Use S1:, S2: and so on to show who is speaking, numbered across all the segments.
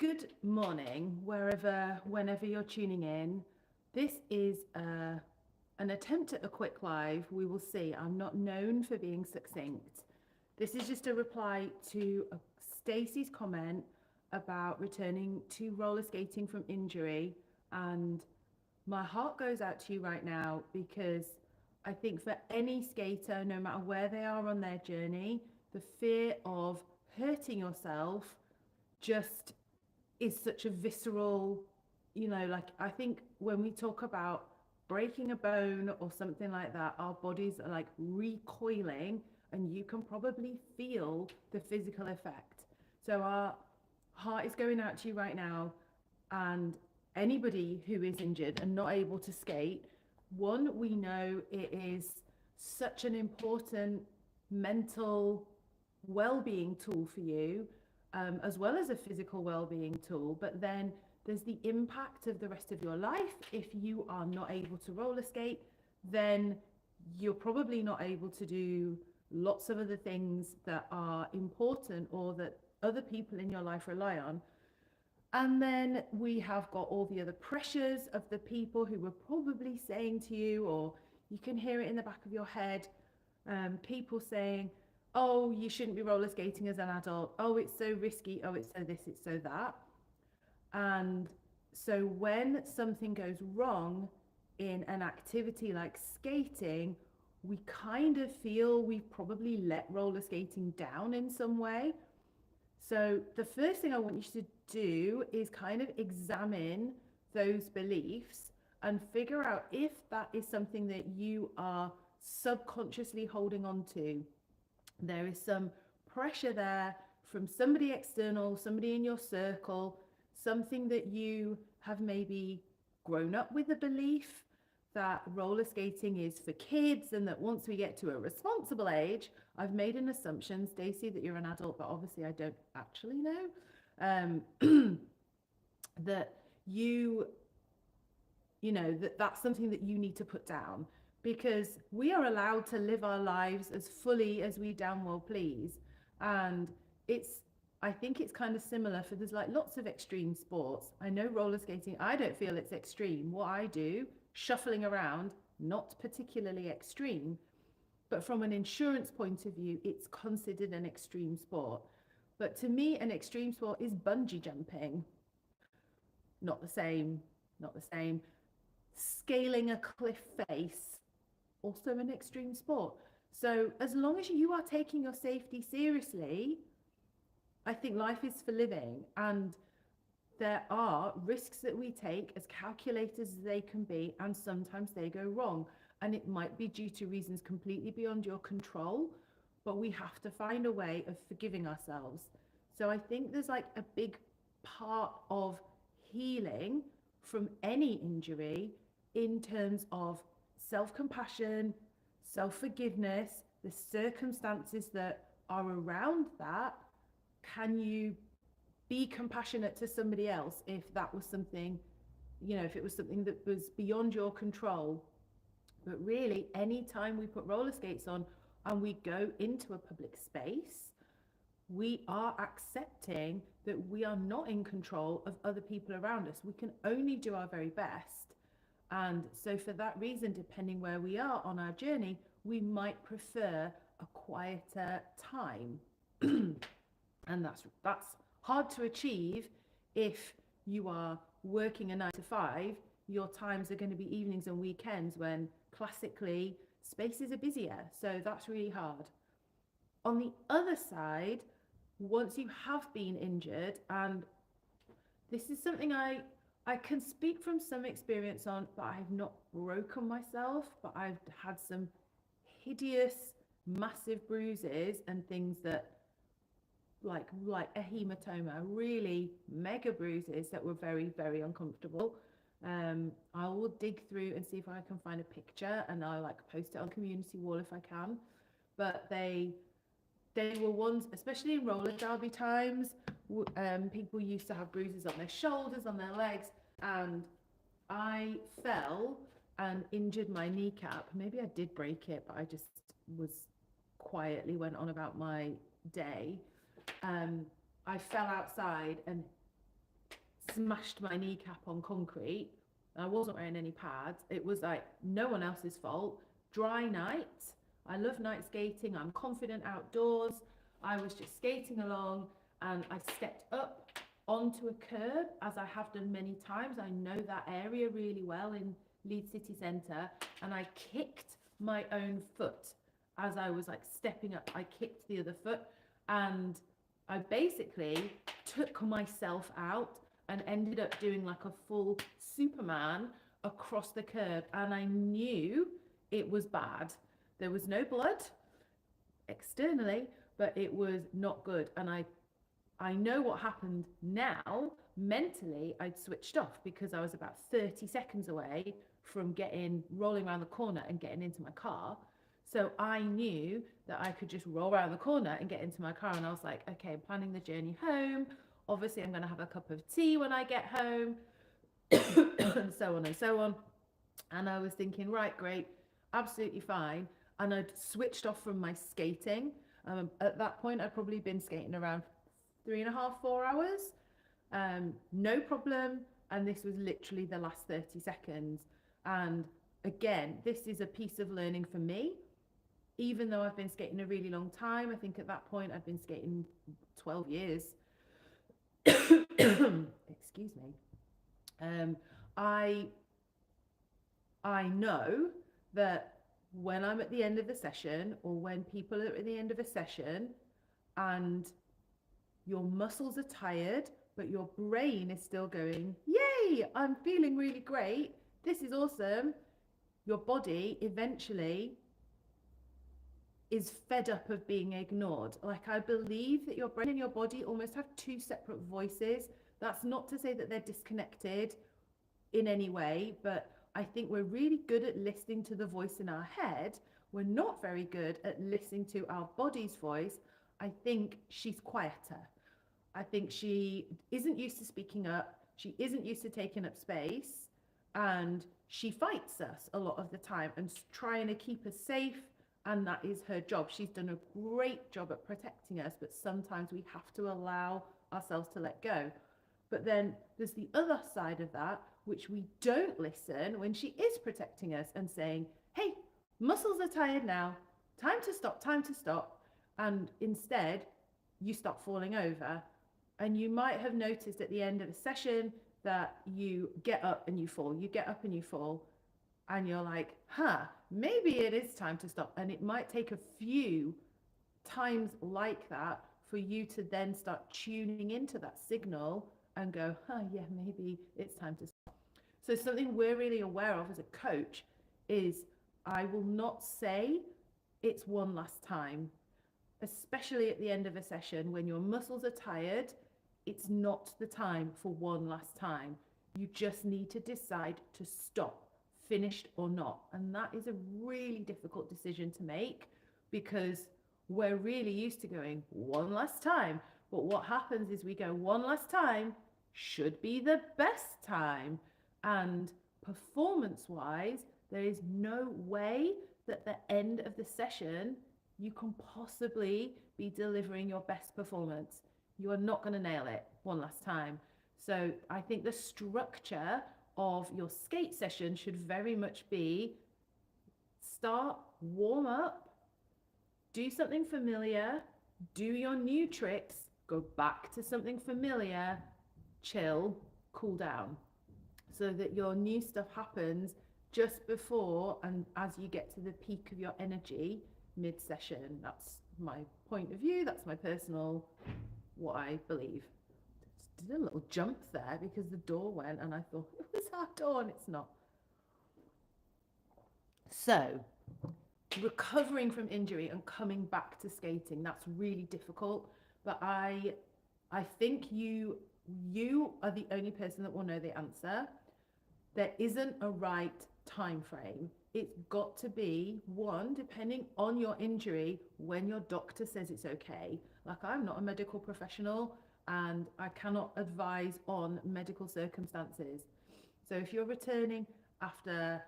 S1: Good morning, whenever you're tuning in. This is an attempt at a quick live. We will see. I'm not known for being succinct. This is just a reply to Stacey's comment about returning to roller skating from injury. And my heart goes out to you right now because I think for any skater, no matter where they are on their journey, the fear of hurting yourself just is such a visceral, like I think when we talk about breaking a bone or something like that, our bodies are like recoiling and you can probably feel the physical effect. So our heart is going out to you right now. And anybody who is injured and not able to skate, one, we know it is such an important mental well-being tool for you, as well as a physical well-being tool. But then there's the impact of the rest of your life. If you are not able to roller skate, then you're probably not able to do lots of other things that are important or that other people in your life rely on. And then we have got all the other pressures of the people who were probably saying to you, or you can hear it in the back of your head, people saying, oh, you shouldn't be roller skating as an adult. Oh, it's so risky. Oh, it's so this, it's so that. And so when something goes wrong in an activity like skating, we kind of feel we've probably let roller skating down in some way. So the first thing I want you to do is kind of examine those beliefs and figure out if that is something that you are subconsciously holding on to. There is some pressure there from somebody external, somebody in your circle, something that you have maybe grown up with a belief that roller skating is for kids and that once we get to a responsible age, I've made an assumption, Stacey, that you're an adult, but obviously I don't actually know, that that's something that you need to put down, because we are allowed to live our lives as fully as we damn well please. And I think it's kind of similar for there's like lots of extreme sports. I know roller skating, I don't feel it's extreme. What I do, shuffling around, not particularly extreme, but from an insurance point of view, it's considered an extreme sport. But to me, an extreme sport is bungee jumping. Not the same, not the same. Scaling a cliff face, also an extreme sport. So as long as you are taking your safety seriously, I think life is for living. And there are risks that we take, as calculated as they can be, and sometimes they go wrong. And it might be due to reasons completely beyond your control, but we have to find a way of forgiving ourselves. So I think there's like a big part of healing from any injury in terms of self-compassion, self-forgiveness, the circumstances that are around that. Can you be compassionate to somebody else if that was something, if it was something that was beyond your control? But really, anytime we put roller skates on and we go into a public space, we are accepting that we are not in control of other people around us. We can only do our very best. And so for that reason, depending where we are on our journey, we might prefer a quieter time. And that's hard to achieve if you are working a 9 to 5. Your times are going to be evenings and weekends when classically spaces are busier. So that's really hard. On the other side, once you have been injured, and this is something I can speak from some experience on, but I've not broken myself, but I've had some hideous, massive bruises and things that like a hematoma, really mega bruises that were very, very uncomfortable. I will dig through and see if I can find a picture, and I'll like post it on community wall if I can. But they were ones, especially in roller derby times, people used to have bruises on their shoulders, on their legs, and I fell and injured my kneecap. Maybe I did break it, but I just quietly went on about my day. I fell outside and smashed my kneecap on concrete. I wasn't wearing any pads. It was like no one else's fault. Dry night. I love night skating. I'm confident outdoors. I was just skating along and I stepped up onto a curb, as I have done many times. I know that area really well in Leeds city centre, and I kicked my own foot as I was like stepping up. I kicked the other foot and I basically took myself out and ended up doing like a full Superman across the curb, and I knew it was bad. There was no blood externally, but it was not good. And I know what happened now. Mentally, I'd switched off because I was about 30 seconds away from rolling around the corner and getting into my car. So I knew that I could just roll around the corner and get into my car. And I was like, okay, I'm planning the journey home. Obviously, I'm going to have a cup of tea when I get home, and so on and so on. And I was thinking, right, great, absolutely fine. And I'd switched off from my skating. At that point, I'd probably been skating around 3.5, 4 hours. No problem. And this was literally the last 30 seconds. And again, this is a piece of learning for me. Even though I've been skating a really long time, I think at that point I'd been skating 12 years. Excuse me. I know that when I'm at the end of the session, or when people are at the end of a session and your muscles are tired, but your brain is still going, yay, I'm feeling really great. This is awesome. Your body eventually is fed up of being ignored. Like, I believe that your brain and your body almost have two separate voices. That's not to say that they're disconnected in any way, but I think we're really good at listening to the voice in our head. We're not very good at listening to our body's voice. I think she's quieter. I think she isn't used to speaking up. She isn't used to taking up space, and she fights us a lot of the time and trying to keep us safe. And that is her job. She's done a great job at protecting us, but sometimes we have to allow ourselves to let go. But then there's the other side of that, which we don't listen when she is protecting us and saying, hey, muscles are tired now, time to stop, time to stop. And instead, you stop falling over. And you might have noticed at the end of a session that you get up and you fall, you get up and you fall. And you're like, maybe it is time to stop. And it might take a few times like that for you to then start tuning into that signal and go, yeah, maybe it's time to stop. So something we're really aware of as a coach is, I will not say it's one last time, especially at the end of a session when your muscles are tired. It's not the time for one last time. You just need to decide to stop, finished or not. And that is a really difficult decision to make, because we're really used to going one last time. But what happens is we go one last time should be the best time. And performance wise, there is no way that the end of the session you can possibly be delivering your best performance. You are not going to nail it one last time. So I think the structure of your skate session should very much be start, warm up, do something familiar, do your new tricks, go back to something familiar, chill, cool down, so that your new stuff happens just before and as you get to the peak of your energy mid-session. That's my point of view. That's my personal, what I believe. Did a little jump there because the door went and I thought it was our door and it's not. So recovering from injury and coming back to skating, that's really difficult. But I think you are the only person that will know the answer. There isn't a right time frame. It's got to be one, depending on your injury, when your doctor says it's okay. Like, I'm not a medical professional and I cannot advise on medical circumstances. So if you're returning after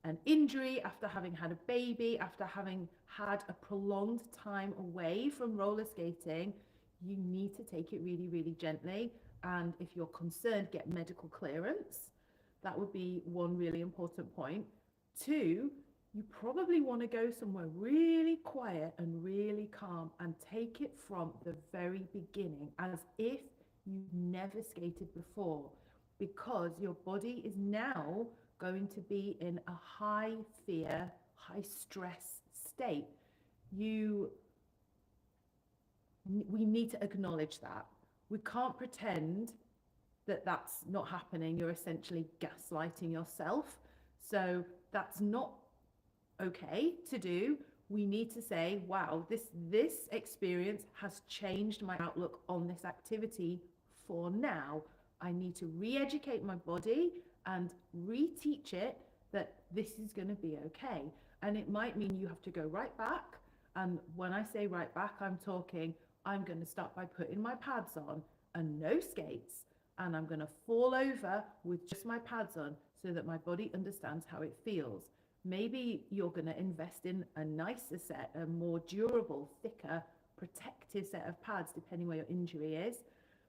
S1: an injury, after having had a baby, after having had a prolonged time away from roller skating, you need to take it really, really gently. And if you're concerned, get medical clearance. That would be one really important point. Two, you probably want to go somewhere really quiet and really calm and take it from the very beginning as if you've never skated before, because your body is now going to be in a high fear, high stress state. You We need to acknowledge that. We can't pretend that that's not happening. You're essentially gaslighting yourself. So that's not okay to do. We need to say, wow, this experience has changed my outlook on this activity for now. I need to re-educate my body and reteach it that this is going to be okay. And it might mean you have to go right back. And when I say right back, I'm talking, I'm going to start by putting my pads on and no skates. And I'm going to fall over with just my pads on so that my body understands how it feels. Maybe you're going to invest in a nicer set, a more durable, thicker, protective set of pads, depending where your injury is.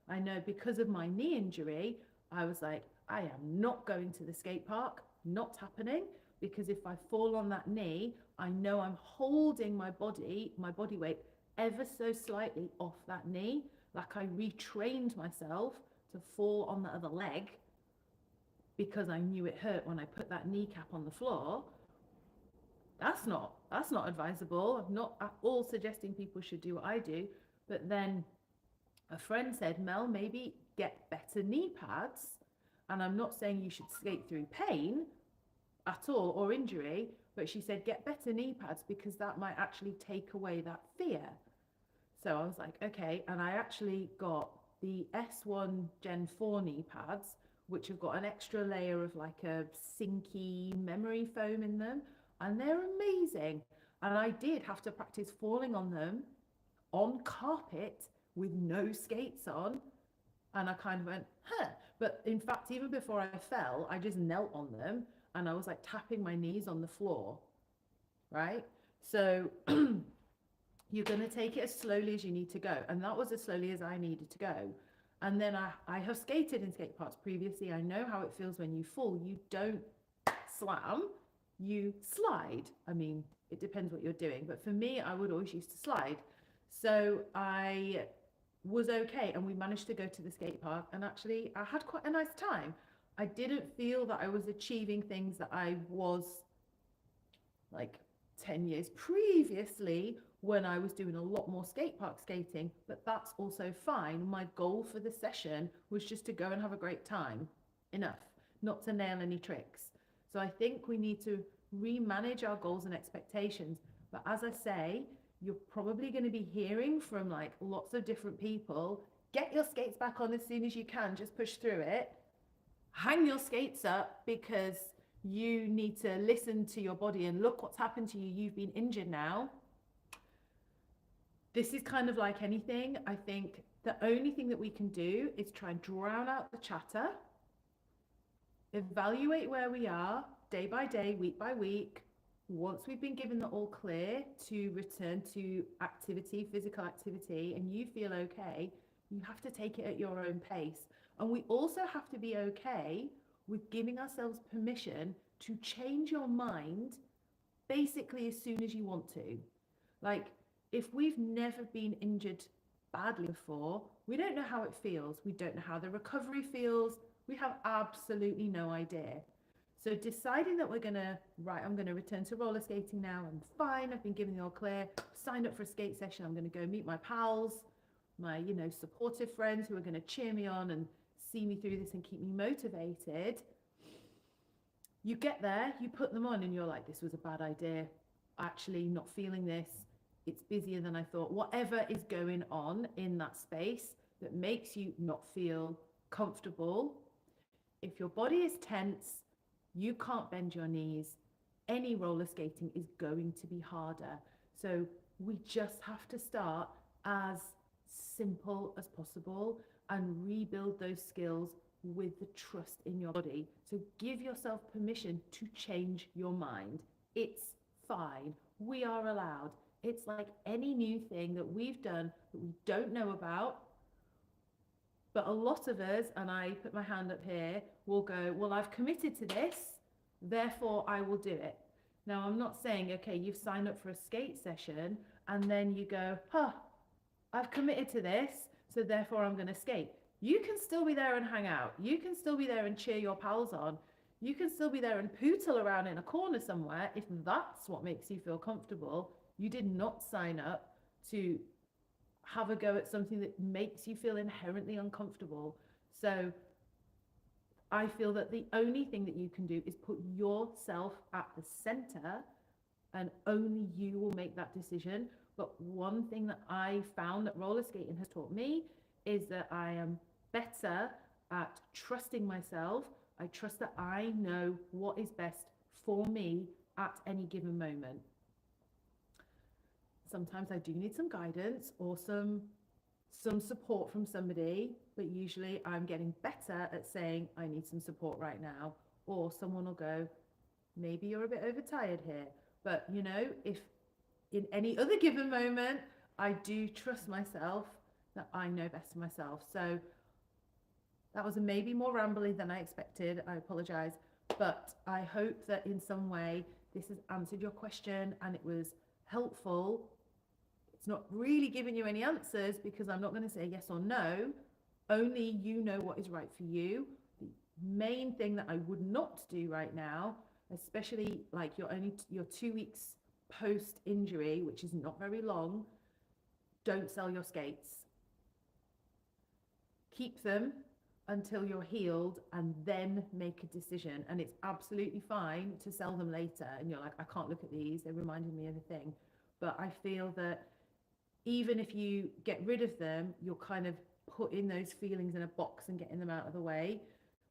S1: I know because of my knee injury, I was like, I am not going to the skate park, not happening, because if I fall on that knee, I know I'm holding my body weight ever so slightly off that knee. Like I retrained myself to fall on the other leg because I knew it hurt when I put that kneecap on the floor. That's not advisable. I'm not at all suggesting people should do what I do. But then a friend said, Mel, maybe get better knee pads. And I'm not saying you should skate through pain at all or injury, but she said, get better knee pads because that might actually take away that fear. So I was like, okay. And I actually got the S1 Gen 4 knee pads, which have got an extra layer of like a sinky memory foam in them. And they're amazing. And I did have to practice falling on them on carpet with no skates on. And I kind of went, huh. But in fact, even before I fell, I just knelt on them and I was like tapping my knees on the floor, right? So you're going to take it as slowly as you need to go. And that was as slowly as I needed to go. And then I have skated in skate parks previously. I know how it feels when you fall. You don't slam, you slide. I mean, it depends what you're doing. But for me, I would always used to slide. So I was okay. And we managed to go to the skate park. And actually, I had quite a nice time. I didn't feel that I was achieving things that I was like 10 years previously when I was doing a lot more skate park skating, but that's also fine. My goal for the session was just to go and have a great time. Enough, not to nail any tricks. So I think we need to remanage our goals and expectations. But as I say, you're probably going to be hearing from like lots of different people, get your skates back on as soon as you can, just push through it. Hang your skates up because you need to listen to your body and look what's happened to you. You've been injured now. This is kind of like anything. I think the only thing that we can do is try and drown out the chatter, evaluate where we are day by day, week by week. Once we've been given the all clear to return to activity, physical activity, and you feel okay, you have to take it at your own pace. And we also have to be okay with giving ourselves permission to change your mind basically as soon as you want to. Like, if we've never been injured badly before, we don't know how it feels. We don't know how the recovery feels. We have absolutely no idea. So deciding that we're gonna, right, I'm gonna return to roller skating now. I'm fine. I've been given the all clear. Signed up for a skate session. I'm gonna go meet my pals, my, supportive friends who are gonna cheer me on and see me through this and keep me motivated. You get there, you put them on and you're like, this was a bad idea. Actually not feeling this. It's busier than I thought. Whatever is going on in that space that makes you not feel comfortable. If your body is tense, you can't bend your knees. Any roller skating is going to be harder. So we just have to start as simple as possible and rebuild those skills with the trust in your body. So give yourself permission to change your mind. It's fine. We are allowed. It's like any new thing that we've done that we don't know about. But a lot of us, and I put my hand up here, will go, well, I've committed to this, therefore I will do it. Now, I'm not saying, okay, you've signed up for a skate session and then you go, I've committed to this, so therefore I'm going to skate. You can still be there and hang out. You can still be there and cheer your pals on. You can still be there and pootle around in a corner somewhere if that's what makes you feel comfortable. You did not sign up to have a go at something that makes you feel inherently uncomfortable. So I feel that the only thing that you can do is put yourself at the center, and only you will make that decision. But one thing that I found that roller skating has taught me is that I am better at trusting myself. I trust that I know what is best for me at any given moment. Sometimes I do need some guidance or some support from somebody, but usually I'm getting better at saying I need some support right now, or someone will go, maybe you're a bit overtired here. But you know, if in any other given moment, I do trust myself that I know best for myself. So that was maybe more rambly than I expected. I apologize, but I hope that in some way this has answered your question and it was helpful. It's not really giving you any answers because I'm not going to say yes or no. Only you know what is right for you. The main thing that I would not do right now, especially like you're 2 weeks post injury, which is not very long, don't sell your skates. Keep them until you're healed and then make a decision. And it's absolutely fine to sell them later. And you're like, I can't look at these. They reminded me of a thing. But I feel that even if you get rid of them, you're kind of putting those feelings in a box and getting them out of the way.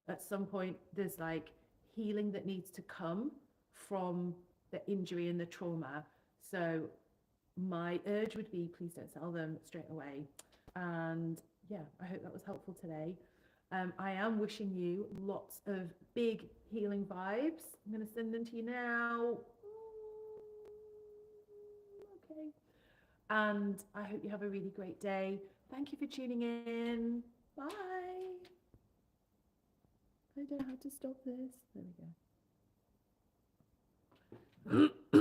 S1: At some point, there's like healing that needs to come from the injury and the trauma. So my urge would be, please don't sell them straight away. And yeah, I hope that was helpful today. I am wishing you lots of big healing vibes. I'm going to send them to you now. Okay. And I hope you have a really great day. Thank you for tuning in. Bye. I don't know how to stop this. There we go.